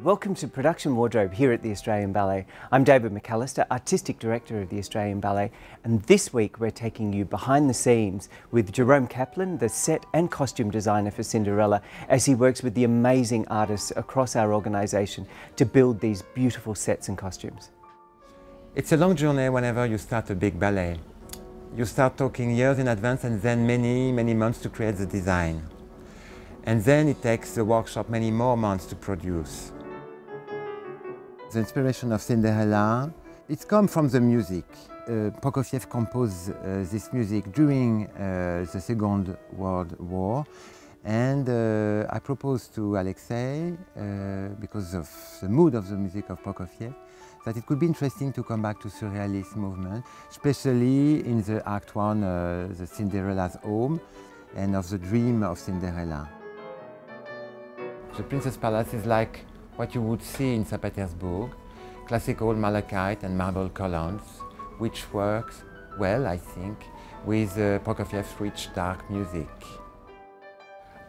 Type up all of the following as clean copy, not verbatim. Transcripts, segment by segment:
Welcome to Production Wardrobe here at the Australian Ballet. I'm David McAllister, Artistic Director of the Australian Ballet, and this week we're taking you behind the scenes with Jérôme Kaplan, the set and costume designer for Cinderella, as he works with the amazing artists across our organisation to build these beautiful sets and costumes. It's a long journey whenever you start a big ballet. You start talking years in advance and then many months to create the design. And then it takes the workshop many more months to produce. The inspiration of Cinderella, it's come from the music. Prokofiev composed this music during the Second World War, and I proposed to Alexei, because of the mood of the music of Prokofiev, that it could be interesting to come back to surrealist movement, especially in the Act 1, the Cinderella's home, and of the dream of Cinderella. The Princess Palace is like what you would see in St. Petersburg, classical malachite and marble columns, which works well, I think, with Prokofiev's rich, dark music.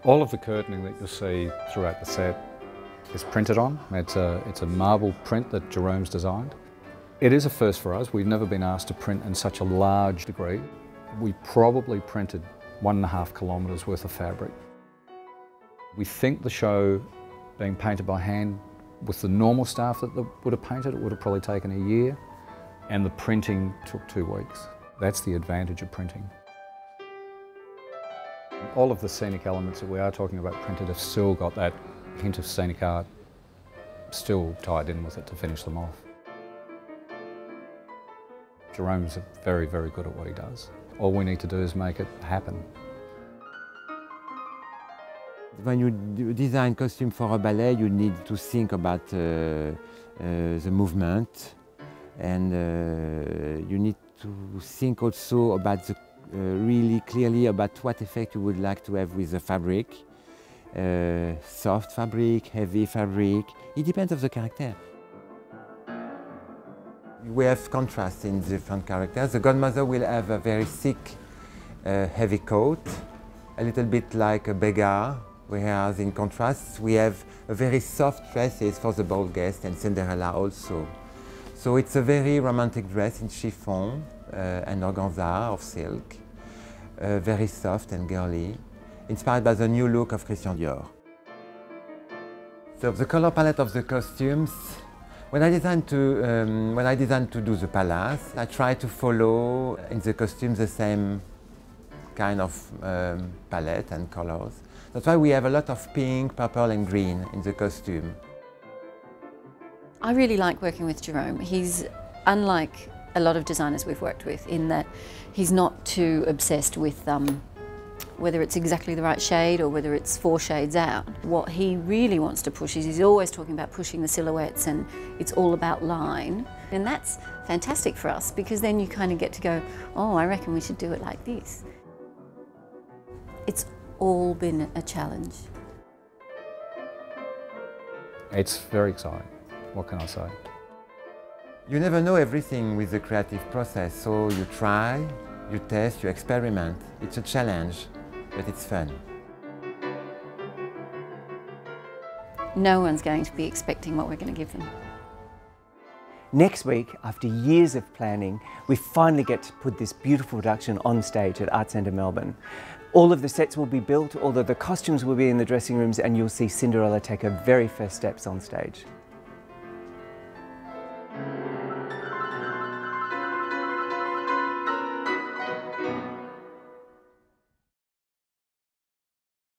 All of the curtaining that you'll see throughout the set is printed on. It's a marble print that Jérôme's designed. It is a first for us. We've never been asked to print in such a large degree. We probably printed 1.5 kilometres worth of fabric. We think the show being painted by hand with the normal staff that would have painted, it would have probably taken a year, and the printing took 2 weeks. That's the advantage of printing. All of the scenic elements that we are talking about printed have still got that hint of scenic art still tied in with it to finish them off. Jérôme's very, very good at what he does. All we need to do is make it happen. When you design costume for a ballet, you need to think about the movement, and you need to think also about really clearly about what effect you would like to have with the fabric. Soft fabric, heavy fabric, it depends on the character. We have contrast in different characters. The godmother will have a very thick, heavy coat, a little bit like a beggar, whereas in contrast we have a very soft dresses for the ball guest and Cinderella also. So it's a very romantic dress in chiffon and organza of silk, very soft and girly, inspired by the new look of Christian Dior. So the color palette of the costumes, when I designed to do the palace, I try to follow in the costumes the same kind of palette and colors. That's why we have a lot of pink, purple and green in the costume. I really like working with Jérôme. He's unlike a lot of designers we've worked with in that he's not too obsessed with whether it's exactly the right shade or whether it's 4 shades out. What he really wants to push is he's always talking about pushing the silhouettes, and it's all about line. And that's fantastic for us because then you kind of get to go, oh, I reckon we should do it like this. It's all been a challenge. It's very exciting. What can I say? You never know everything with the creative process, so you try, you test, you experiment. It's a challenge, but it's fun. No one's going to be expecting what we're going to give them. Next week, after years of planning, we finally get to put this beautiful production on stage at Art Centre Melbourne. All of the sets will be built, all of the costumes will be in the dressing rooms, and you'll see Cinderella take her very first steps on stage.